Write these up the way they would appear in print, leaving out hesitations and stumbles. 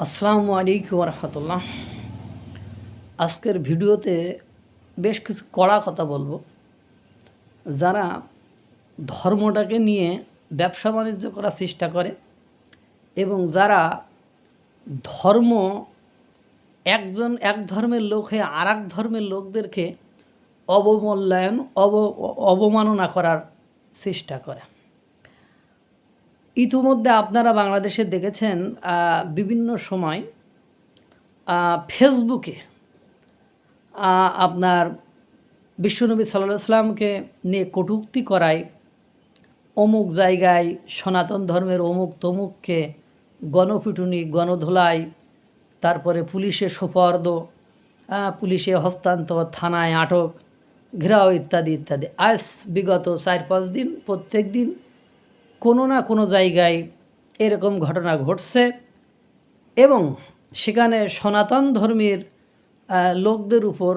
আসসালামু আলাইকুম রহমতুল্লাহ। আজকের ভিডিওতে বেশ কিছু কড়া কথা বলবো। যারা ধর্মটাকে নিয়ে ব্যবসা বাণিজ্য করার চেষ্টা করে এবং যারা ধর্ম এক ধর্মের লোক হয়ে আর এক ধর্মের লোকদেরকে অবমূল্যায়ন অবমাননা করার চেষ্টা করে। ইতিমধ্যে আপনারা বাংলাদেশে দেখেছেন বিভিন্ন সময় ফেসবুকে আপনার বিশ্বনবী সাল্লাল্লাহু আলাইহি সাল্লামকে নিয়ে কটূক্তি করায়, অমুক জায়গায় সনাতন ধর্মের অমুক তমুককে গণপিটুনি, গণধোলাই, তারপরে পুলিশে সোপর্দ, পুলিশে হস্তান্তর, থানায় আটক, ঘেরাও ইত্যাদি ইত্যাদি। আজ বিগত 4-5 দিন প্রত্যেক দিন কোনো না কোনো জায়গায় এরকম ঘটনা ঘটছে এবং সেখানে সনাতন ধর্মের লোকদের উপর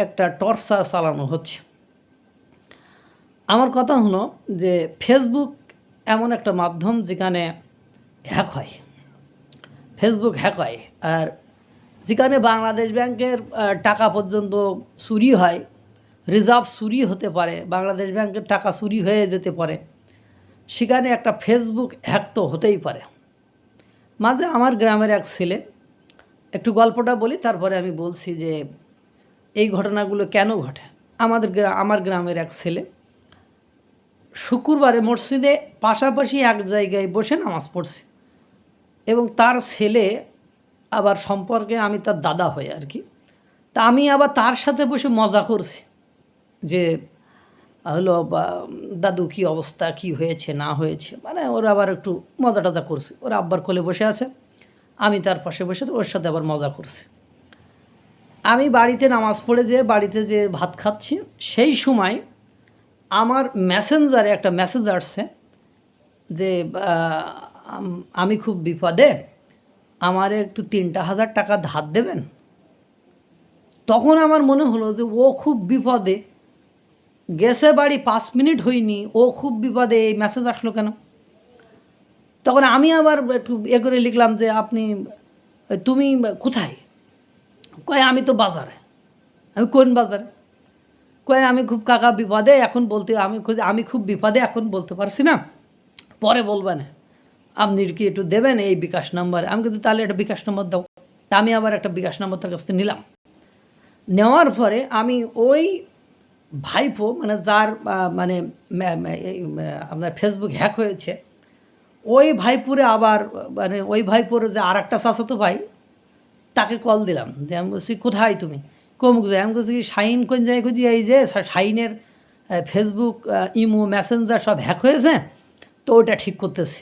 একটা টর্চার চালানো হচ্ছে। আমার কথা হলো যে ফেসবুক এমন একটা মাধ্যম যেখানে হ্যাক হয়, ফেসবুক হ্যাক হয়, আর যেখানে বাংলাদেশ ব্যাংকের টাকা পর্যন্ত চুরি হয়, রিজার্ভ চুরি হতে পারে, বাংলাদেশ ব্যাংকের টাকা চুরি হয়ে যেতে পারে, সেখানে একটা ফেসবুক হ্যাক তো হতেই পারে। মাঝে আমার গ্রামের এক ছেলে, একটু গল্পটা বলি তারপরে আমি বলছি যে এই ঘটনাগুলো কেন ঘটে। আমার গ্রামের এক ছেলে শুক্রবারে মসজিদে পাশাপাশি এক জায়গায় বসে নামাজ পড়ছে এবং তার ছেলে আবার সম্পর্কে আমি তার দাদা হই আর কি। তা আমি আবার তার সাথে বসে মজা করছি যে হলো দাদু কী অবস্থা, কি হয়েছে না হয়েছে, মানে ওরা আবার একটু মজা টজা করছে। ওরা আব্বার কোলে বসে আছে, আমি তার পাশে বসে ওর সাথে আবার মজা করছি। আমি বাড়িতে নামাজ পড়ে বাড়িতে যে ভাত খাচ্ছি, সেই সময় আমার মেসেঞ্জারে একটা মেসেজ আসছে যে আমি খুব বিপদে, আমারে একটু 3,000 টাকা ধার দেবেন। তখন আমার মনে হলো যে ও খুব বিপদে গেছে, বাড়ি 5 মিনিট হয়নি, ও খুব বিপদে, এই মেসেজ আসলো কেন? তখন আমি আবার একটু করে লিখলাম যে তুমি কোথায়? কয় আমি তো বাজারে। আমি কোন বাজারে? কয় আমি খুব কাকা বিপদে, এখন আমি খুব বিপদে, এখন বলতে পারছি না, পরে বলবে না, আপনি কি একটু দেবেন এই বিকাশ নাম্বারে? আমি কিন্তু তাহলে একটা বিকাশ নম্বর দাও। তা আমি আবার একটা বিকাশ নম্বর তার কাছ থেকে নিলাম। নেওয়ার পরে আমি ওই ভাইপো, মানে যার মানে আপনার ফেসবুক হ্যাক হয়েছে, ওই ভাইপুরে আবার মানে ওই ভাইপুর যে আর একটা চাচাতো ভাই, তাকে কল দিলাম যে আমি বলছি কোথায় তুমি? কমুক যায়। আমি বলছি শাইন কোন জায়গায় খুঁজি, এই যে শাইনের ফেসবুক, ইমো, মেসেঞ্জার সব হ্যাক হয়েছে, তো ওটা ঠিক করতেছি।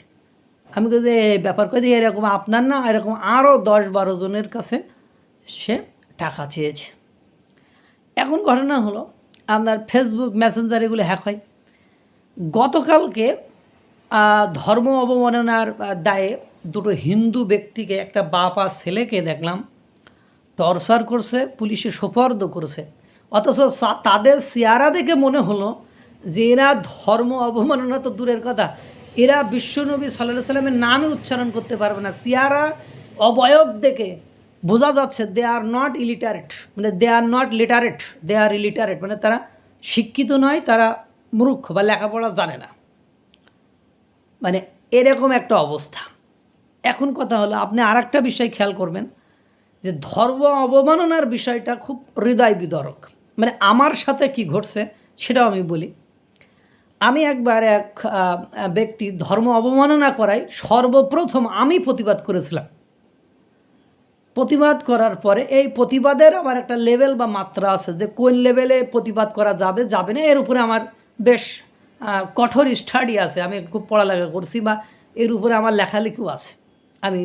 আমি বলছি এই ব্যাপার করে এরকম আপনার না, এরকম আরও 10-12 জনের কাছে সে টাকা চেয়েছে। এখন ঘটনা হলো আপনার ফেসবুক, মেসেঞ্জার এগুলো হ্যাক হয়। গতকালকে ধর্ম অবমাননার দায়ে দুটো হিন্দু ব্যক্তিকে, একটা বাপ আর ছেলেকে দেখলাম টর্চার করছে, পুলিশে সোপর্দ করছে। অথচ তাদের চেহারা দেখে মনে হলো যে এরা ধর্ম অবমাননা তো দূরের কথা, এরা বিশ্বনবী সাল্লাল্লাহু আলাইহি সাল্লামের নামই উচ্চারণ করতে পারবে না। চেহারা অবয়ব দেখে বোঝা যাচ্ছে দে আর নট ইলিটারেট, মানে they are not literate, they are illiterate, মানে তারা শিক্ষিত নয়, তারা মূর্খ বা লেখাপড়া জানে না, মানে এরকম একটা অবস্থা। এখন কথা হলো আপনি আর একটা বিষয় খেয়াল করবেন যে ধর্ম অবমাননার বিষয়টা খুব হৃদয় বিদারক। মানে আমার সাথে কি ঘটছে সেটাও আমি বলি। আমি একবার এক ব্যক্তি ধর্ম অবমাননা করায় সর্বপ্রথম আমি প্রতিবাদ করেছিলাম। প্রতিবাদ করার পরে এই প্রতিবাদের আবার একটা লেভেল বা মাত্রা আছে যে কোন লেভেলে প্রতিবাদ করা যাবে যাবে না, এর উপরে আমার বেশ কঠোর স্টাডি আছে, আমি খুব পড়ালেখা করছি বা এর উপরে আমার লেখালেখিও আছে, আমি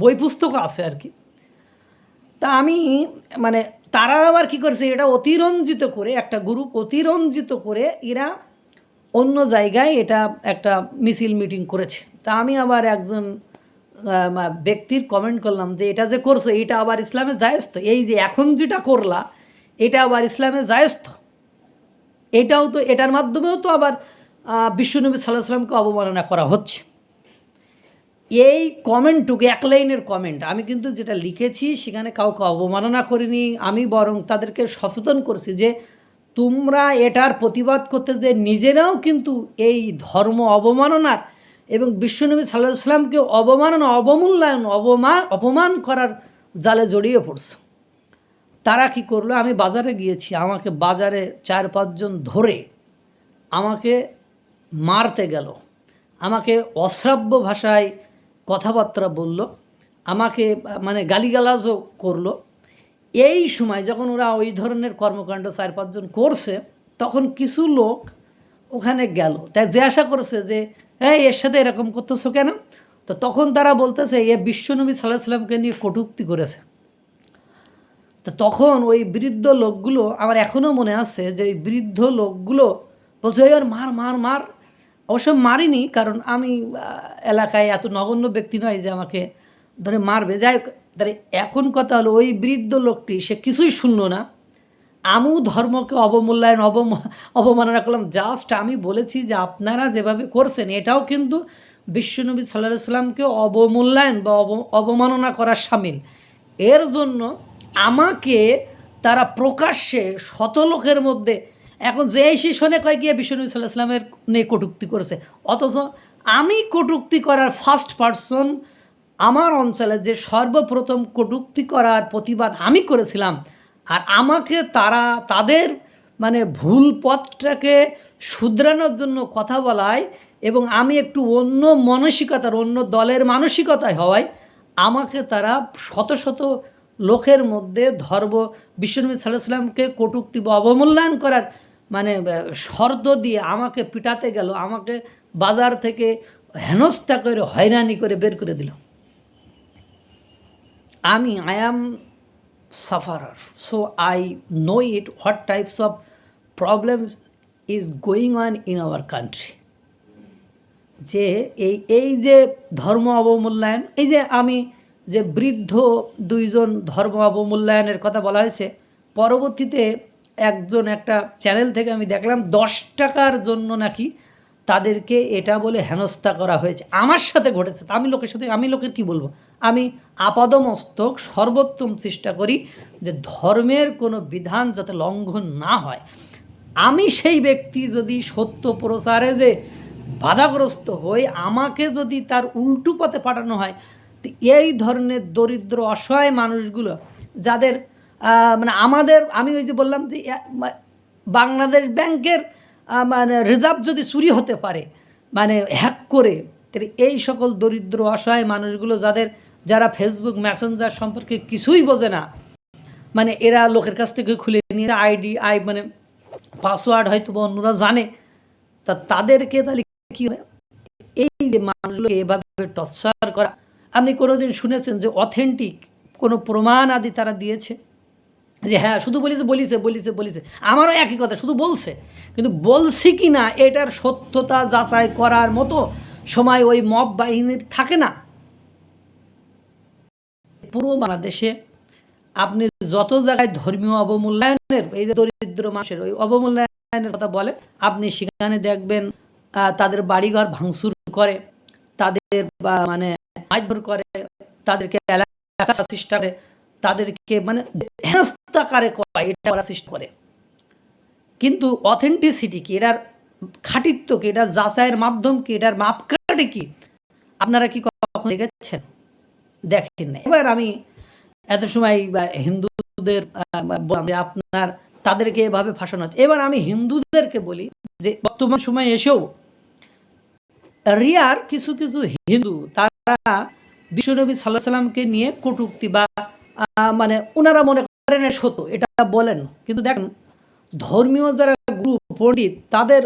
বই পুস্তকও আছে আর কি। তা আমি মানে তারা আবার কী করেছে, এটা অতিরঞ্জিত করে, একটা গ্রুপ অতিরঞ্জিত করে এরা অন্য জায়গায় এটা একটা মিছিল মিটিং করেছে। তা আমি আবার একজন ব্যক্তির কমেন্ট করলাম যে এটা যে করছে এটা আবার ইসলামে জায়েজ তো? এই যে এখন যেটা করলা এটা আবার ইসলামে জায়েজ তো? এটাও তো, এটার মাধ্যমেও তো আবার বিশ্বনবী সাল্লাল্লাহু আলাইহি সাল্লামকে অবমাননা করা হচ্ছে। এই কমেন্টটুকু এক লাইনের কমেন্ট, আমি কিন্তু যেটা লিখেছি সেখানে কাউকে অবমাননা করিনি, আমি বরং তাদেরকে সচেতন করছি যে তোমরা এটার প্রতিবাদ করতে যে নিজেরাও কিন্তু এই ধর্ম অবমাননার এবং বিশ্বনবী সাল্লাল্লাহু আলাইহি সাল্লামকে অবমাননা, অবমূল্যায়ন, অপমান করার জালে জড়িয়ে পড়ছে। তারা কি করলো, আমি বাজারে গিয়েছি, আমাকে বাজারে 4-5 জন ধরে আমাকে মারতে গেল, আমাকে অশ্রাব্য ভাষায় কথাবার্তা বলল, আমাকে মানে গালিগালাজও করলো। এই সময় যখন ওরা ওই ধরনের কর্মকাণ্ড 4-5 জন করছে, তখন কিছু লোক ওখানে গেল, তাই জিজ্ঞাসা করছে যে এর সাথে এরকম করতেছো কেন? তো তখন তারা বলতেছে এ বিশ্বনবী সাল্লাল্লাহু আলাইহি সাল্লামকে নিয়ে কটূক্তি করেছে। তো তখন ওই বৃদ্ধ লোকগুলো, আমার এখনও মনে আছে যে ওই বৃদ্ধ লোকগুলো বলছে আর মার মার মার। অবশ্য মারিনি, কারণ আমি এলাকায় এত নগণ্য ব্যক্তি নয় যে আমাকে ধরে মারবে। যাই হোক, তাহলে এখন কথা হলো ওই বৃদ্ধ লোকটি সে কিছুই শুনলো না। আমিও ধর্মকে অবমূল্যায়ন, অবমাননা করলাম। জাস্ট আমি বলেছি যে আপনারা যেভাবে করছেন এটাও কিন্তু বিশ্বনবী সাল্লাল্লাহু আলাইহি সাল্লামকে অবমূল্যায়ন বা অবমাননা করার শামিল। এর জন্য আমাকে তারা প্রকাশ্যে শত লোকের মধ্যে এখন যে শোনে কয় গিয়ে বিশ্বনবী সাল্লাল্লাহু আলাইহি সাল্লামের নিয়ে কটূক্তি করেছে, অথচ আমি কটূক্তি করার ফার্স্ট পারসন, আমার অঞ্চলে যে সর্বপ্রথম কটূক্তি করার প্রতিবাদ আমি করেছিলাম। আর আমাকে তারা তাদের মানে ভুল পথটাকে শুধরানোর জন্য কথা বলায় এবং আমি একটু অন্য মানসিকতার, অন্য দলের মানসিকতায় হওয়ায় আমাকে তারা শত শত লোকের মধ্যে বিশ্বনবী সাল্লাল্লাহু আলাইহি সাল্লামকে কটূক্তি বা অবমূল্যায়ন করার মানে শর্ত দিয়ে আমাকে পিটাতে গেল, আমাকে বাজার থেকে হেনস্থা করে হয়রানি করে বের করে দিল। I am sufferer, so I know it what types of problems is going on in our country. যে এই যে ধর্ম অবমূল্যায়ন, এই যে আমি যে বৃদ্ধ 2 জন ধর্ম অবমূল্যায়নের কথা বলা হয়েছে, পরবর্তীতে একজন একটা চ্যানেল থেকে আমি দেখলাম 10 টাকার জন্য নাকি তাদেরকে এটা বলে হেনস্থা করা হয়েছে। আমার সাথে ঘটেছে, আমি লোকের কি বলবো, আমি আপাদমস্তক সর্বোত্তম চেষ্টা করি যে ধর্মের কোনো বিধান যাতে লঙ্ঘন না হয়। আমি সেই ব্যক্তি যদি সত্য প্রচারে যে বাধাগ্রস্ত হই, আমাকে যদি তার উল্টো পথে পাঠানো হয়, তো এই ধরনের দরিদ্র অসহায় মানুষগুলো যাদের মানে আমি ওই যে বললাম যে বাংলাদেশ ব্যাংকের মানে রিজার্ভ যদি চুরি হতে পারে মানে হ্যাক করে, তাহলে এই সকল দরিদ্র অসহায় মানুষগুলো যারা ফেসবুক মেসেঞ্জার সম্পর্কে কিছুই বোঝে না, মানে এরা লোকের কাছ থেকে খুলে নিয়ে মানে পাসওয়ার্ড হয়তো বা অন্যরা জানে, তাদেরকে তাহলে কী হয়, এই যে মানুষগুলোকে এভাবে টর্চার করা। আপনি কোনোদিন শুনেছেন যে অথেন্টিক কোনো প্রমাণ আদি তারা দিয়েছে? যে হ্যাঁ শুধু বলিছে, আমারও একই কথা, শুধু বলছে, কিন্তু বলছি কি না এটার সত্যতা যাচাই করার মতো সময় ওই মব বাহিনীর থাকে না। পুরো বাংলাদেশে আপনি যত জায়গায় ধর্মীয় অবমূল্যায়নের, এই যে দরিদ্র মানুষের ওই অবমূল্যায়নের কথা বলে, আপনি সেখানে দেখবেন তাদের বাড়িঘর ভাঙচুর করে, তাদের মানে মারধর করে, তাদেরকে এলাকা চেষ্টা করে, তাদেরকে মানে হেনস্থাকারে এটা করার চেষ্টা করে। কিন্তু অথেন্টিসিটি কি, এটার খাঁটিত্ব কি, এটার যাচাইয়ের মাধ্যম কি, এটার মাপকাঠি কি, আপনারা কি কখনো দেখেছেন? দেখেন না। এবার আমি এত সময় হিন্দুদের বললাম যে আপনার তাদেরকে এভাবে ফাঁসানো হচ্ছে। এবার আমি হিন্দুদেরকে বলি যে বর্তমান সময়ে এসেও রিয়ার কিছু কিছু হিন্দু তারা বিশ্বনবী সাল্লাল্লাহু আলাইহি সাল্লামকে নিয়ে কটূক্তি বা মানে ওনারা মনে করেন সত্য এটা বলেন, কিন্তু দেখেন ধর্মীয় যারা গুরু পণ্ডিত তাদের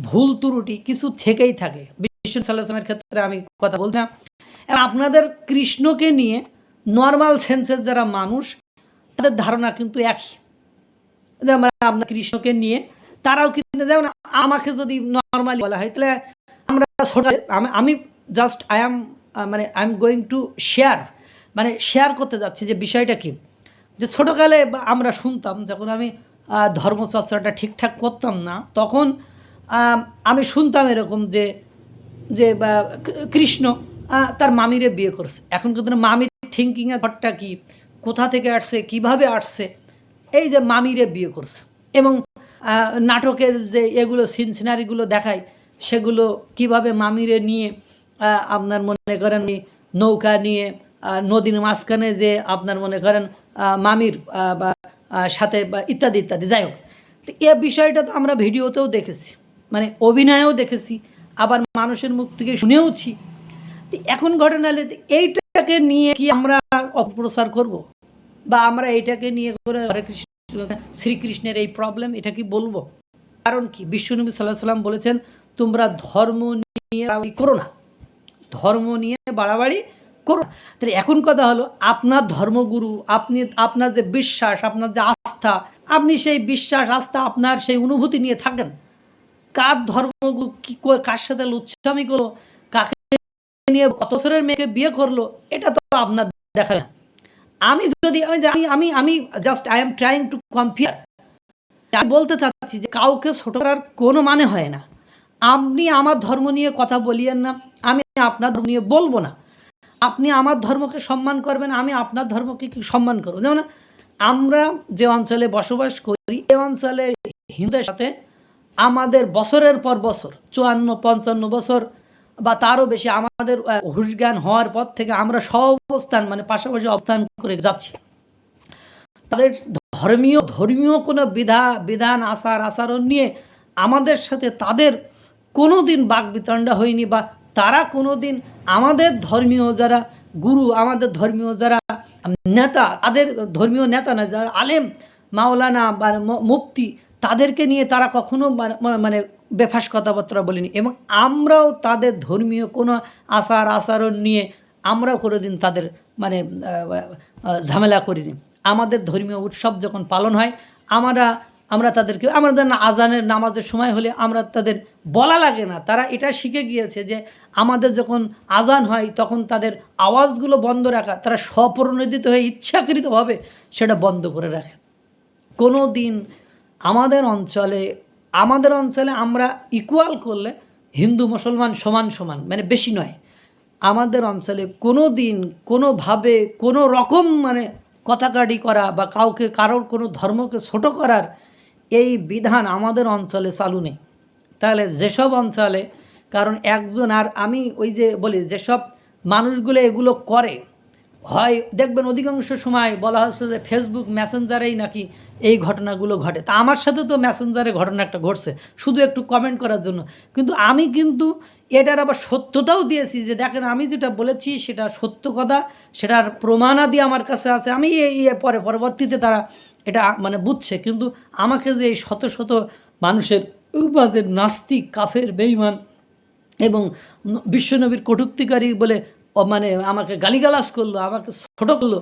ভুল ত্রুটি কিছু থেকেই থাকে। বিশ্বনবী সাল্লাল্লাহু আলাইহি সাল্লামের ক্ষেত্রে আমি কথা বলছি না, আপনাদের কৃষ্ণকে নিয়ে নর্মাল সেন্সের যারা মানুষ তাদের ধারণা কিন্তু একই, যেমন আপনার কৃষ্ণকে নিয়ে তারাও কিন্তু, যেমন আমাকে যদি নর্মালি বলা হয় তাহলে আমরা আমি just I am going to share করতে যাচ্ছি যে বিষয়টা কি, যে ছোটোকালে আমরা শুনতাম যখন আমি ধর্মচর্চাটা ঠিকঠাক করতাম না, তখন আমি শুনতাম এরকম যে কৃষ্ণ তার মামিরে বিয়ে করছে। এখন কিন্তু মামির থিঙ্কিংয়ের ঘরটা কি, কোথা থেকে আসছে, কিভাবে আসছে, এই যে মামিরে বিয়ে করছে। এবং নাটকের যে এগুলো সিনারিগুলো দেখায়, সেগুলো কিভাবে মামিরে নিয়ে আপনার মনে করেন নৌকা নিয়ে নদীর মাঝখানে যে আপনার মনে করেন মামির বা সাথে বা ইত্যাদি ইত্যাদি, যাই হোক। তো এ বিষয়টা তো আমরা ভিডিওতেও দেখেছি, মানে অভিনয়েও দেখেছি, আবার মানুষের মুখ থেকে শুনেওছি। তো এখন ঘটনা হলে এইটাকে নিয়ে কি আমরা অপপ্রচার করব, বা আমরা এইটাকে নিয়ে করে হরে কৃষ্ণ শ্রীকৃষ্ণের এই প্রবলেম এটা কি বলবো? কারণ কি, বিশ্বনবী সাল্লাল্লাহু আলাইহি ওয়াসাল্লাম বলেছেন, তোমরা ধর্ম নিয়ে বাড়াবাড়ি করো না, ধর্ম নিয়ে বাড়াবাড়ি করো না। তাহলে এখন কথা হলো, আপনার ধর্মগুরু, আপনি আপনার যে বিশ্বাস, আপনার যে আস্থা, আপনি সেই বিশ্বাস আস্থা আপনার সেই অনুভূতি নিয়ে থাকেন। কার ধর্মগুরু কি কার সাথে লুচ্ছামি করলো, কাকে নিয়ে কত বছরের মেয়েকে বিয়ে করলো, এটা তো আপনার দেখা না। আমি যদি আমি আমি just I am trying to compare. আমি বলতে চাচ্ছি যে কাউকে ছোট করার কোনো মানে হয় না। আপনি আমার ধর্ম নিয়ে কথা বলিয়েন না, আমি আপনার ধর্ম নিয়ে বলবো না। আপনি আমার ধর্মকে সম্মান করবেন, আমি আপনার ধর্মকে কি সম্মান করবো। যেমন আমরা যে অঞ্চলে বসবাস করি, এই অঞ্চলের হিন্দুদের সাথে আমাদের বছরের পর বছর 54-55 বছর বা তারও বেশি আমাদের হুঁশ জ্ঞান হওয়ার পর থেকে আমরা সহাবস্থান মানে পাশাপাশি অবস্থান করে যাচ্ছি। তাদের ধর্মীয় কোনো বিধান আচরণ নিয়ে আমাদের সাথে তাদের কোনো দিন বাকবিতণ্ডা হয়নি, বা তারা কোনো দিন আমাদের ধর্মীয় যারা গুরু, আমাদের ধর্মীয় যারা নেতা, তাদের ধর্মীয় নেতা না, যারা আলেম মাওলানা বা মুফতি, তাদেরকে নিয়ে তারা কখনো মানে বেফাস কথাবার্তা বলিনি। এবং আমরাও তাদের ধর্মীয় কোনো আচরণ নিয়ে আমরাও কোনো দিন তাদের মানে ঝামেলা করিনি। আমাদের ধর্মীয় উৎসব যখন পালন হয়, আমরা তাদেরকে, আমাদের আজানের নামাজের সময় হলে আমরা তাদের বলা লাগে না, তারা এটা শিখে গিয়েছে যে আমাদের যখন আজান হয় তখন তাদের আওয়াজগুলো বন্ধ রাখা, তারা স্বপ্রণোদিত হয়ে ইচ্ছাকৃতভাবে সেটা বন্ধ করে রাখে। কোনো দিন আমাদের অঞ্চলে আমরা ইকুয়াল করলে হিন্দু মুসলমান সমান সমান, মানে বেশি নয়। আমাদের অঞ্চলে কোনো দিন কোনোভাবে কোনো রকম মানে কথাকাটি করা বা কারোর কোনো ধর্মকে ছোট করার এই বিধান আমাদের অঞ্চলে চালু নেই। তাহলে যেসব অঞ্চলে, কারণ একজন, আর আমি ওই যে বলি যেসব মানুষগুলো এগুলো করে, হয় দেখবেন অধিকাংশ সময় বলা হচ্ছে যে ফেসবুক মেসেঞ্জারেই নাকি এই ঘটনাগুলো ঘটে। তা আমার সাথে তো মেসেঞ্জারে ঘটনা একটা ঘটছে, শুধু একটু কমেন্ট করার জন্য। কিন্তু আমি এটার আবার সত্যতাও দিয়েছি যে দেখেন আমি যেটা বলেছি সেটা সত্য কথা, সেটার প্রমাণাদি আমার কাছে আছে। আমি পরবর্তীতে তারা এটা মানে বুঝছে, কিন্তু আমাকে যে এই শত শত মানুষের মাঝে নাস্তিক, কাফের, বেঈমান এবং বিশ্বনবীর কটূক্তিকারী বলে মানে আমাকে গালিগালাজ করলো, আমাকে ছোট করলো,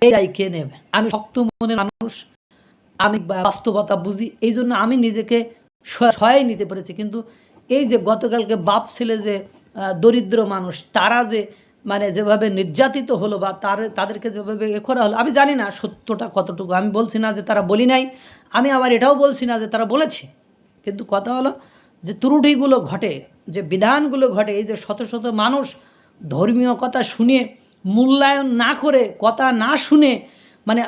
এটাই কে নেবে? আমি শক্ত মনের মানুষ, আমি বাস্তবতা বুঝি, এই জন্য আমি নিজেকে সহায় নিতে পেরেছি। কিন্তু এই যে গতকালকে বাপ ছেলে যে দরিদ্র মানুষ, তারা যে মানে যেভাবে নির্যাতিত হলো বা তাদেরকে যেভাবে করা হলো, আমি জানি না সত্যটা কতটুকু। আমি বলছি না যে তারা বলি নাই, আমি আবার এটাও বলছি না যে তারা বলেছে। কিন্তু কথা হলো যে ত্রুটিগুলো ঘটে, যে বিধানগুলো ঘটে, এই যে শত শত মানুষ ধর্মীয় কথা শুনে মূল্যায়ন না করে, কথা না শুনে, মানে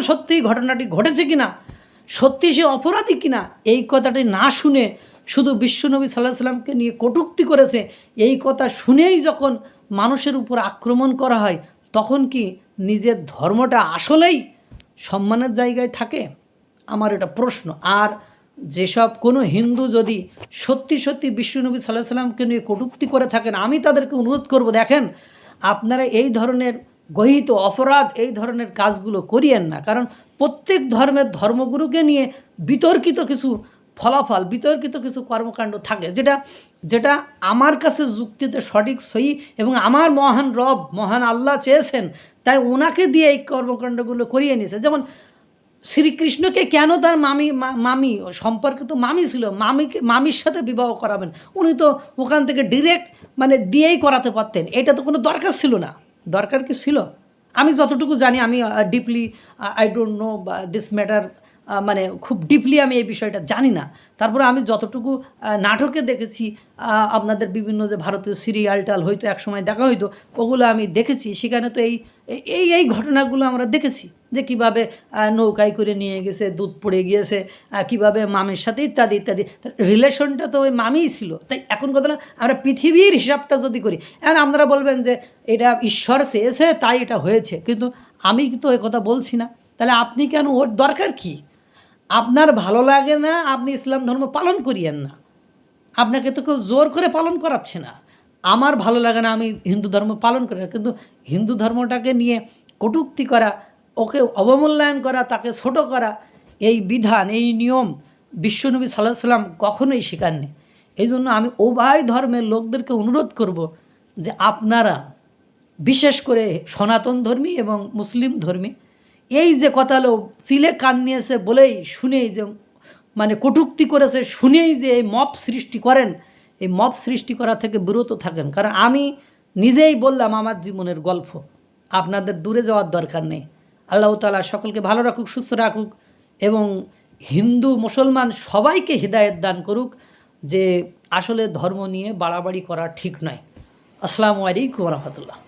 সত্যি ঘটনাটি ঘটেছে কিনা, সত্যি সে অপরাধী কিনা, এই কথাটি না শুনে শুধু বিশ্বনবী সাল্লাল্লাহু আলাইহি সাল্লামকে নিয়ে কটূক্তি করেছে, এই কথা শুনেই যখন মানুষের উপর আক্রমণ করা হয়, তখন কি নিজের ধর্মটা আসলেই সম্মানের জায়গায় থাকে? আমার এটা প্রশ্ন। আর যেসব কোনো হিন্দু যদি সত্যি বিশ্বনবী সাল্লাল্লাহু আলাইহি সাল্লামকে নিয়ে কটূক্তি করে থাকেন, আমি তাদেরকে অনুরোধ করব, দেখেন আপনারা এই ধরনের গহিত অপরাধ, এই ধরনের কাজগুলো করিয়েন না। কারণ প্রত্যেক ধর্মের ধর্মগুরুকে নিয়ে বিতর্কিত কিছু ফলাফল, বিতর্কিত কিছু কর্মকাণ্ড থাকে, যেটা আমার কাছে যুক্তিতে সঠিক সহি, এবং আমার মহান রব, মহান আল্লাহ চেয়েছেন, তাই ওনাকে দিয়ে এই কর্মকাণ্ডগুলো করিয়ে নিয়েছে। যেমন শ্রীকৃষ্ণকে কেন তার মামি সম্পর্কে তো মামি ছিল, মামির সাথে বিবাহ করাবেন? উনি তো ওখান থেকে ডিরেক্ট মানে দিয়েই করাতে পারতেন, এটা তো কোনো দরকার ছিল না। দরকার কি ছিল? আমি যতটুকু জানি, আমি deeply I don't know this matter, মানে খুব ডিপলি আমি এই বিষয়টা জানি না। তারপরে আমি যতটুকু নাটকে দেখেছি, আপনাদের বিভিন্ন যে ভারতীয় সিরিয়াল হয়তো একসময় দেখা হইতো, ওগুলো আমি দেখেছি। সেখানে তো এই ঘটনাগুলো আমরা দেখেছি যে কীভাবে নৌকায় করে নিয়ে গেছে, দুধ পড়ে গিয়েছে, কীভাবে মামির সাথে ইত্যাদি ইত্যাদি। রিলেশনটা তো ওই মামিই ছিল। তাই এখন কথা না, আমরা পৃথিবীর হিসাবটা যদি করি, এখন আপনারা বলবেন যে এটা ঈশ্বর চেয়েছে তাই এটা হয়েছে, কিন্তু আমি তো এ কথা বলছি না। তাহলে আপনি কেন, ওর দরকার কি? আপনার ভালো লাগে না, আপনি ইসলাম ধর্ম পালন করিয়েন না। আপনাকে তো কেউ জোর করে পালন করাচ্ছে না। আমার ভালো লাগে না, আমি হিন্দু ধর্ম পালন করি না, কিন্তু হিন্দু ধর্মটাকে নিয়ে কটূক্তি করা, ওকে অবমূল্যায়ন করা, তাকে ছোট করা, এই বিধান, এই নিয়ম বিশ্বনবী সাল্লাল্লাহু আলাইহি সাল্লাম কখনোই শেখাননি। এই জন্য আমি উভয় ধর্মের লোকদেরকে অনুরোধ করব যে আপনারা, বিশেষ করে সনাতন ধর্মী এবং মুসলিম ধর্মী, এই যে কথা হলো চিলে কান নিয়েছে বলেই, শুনেই যে মানে কটূক্তি করেছে শুনেই যে এই মব সৃষ্টি করেন, এই মব সৃষ্টি করা থেকে বিরত থাকেন। কারণ আমি নিজেই বললাম আমার জীবনের গল্প, আপনাদের দূরে যাওয়ার দরকার নেই। আল্লাহ তাআলা সকলকে ভালো রাখুক, সুস্থ রাখুক, এবং হিন্দু মুসলমান সবাইকে হিদায়েত দান করুক যে আসলে ধর্ম নিয়ে বাড়াবাড়ি করা ঠিক নয়। আসসালামু আলাইকুম ওয়া রাহমাতুল্লাহ।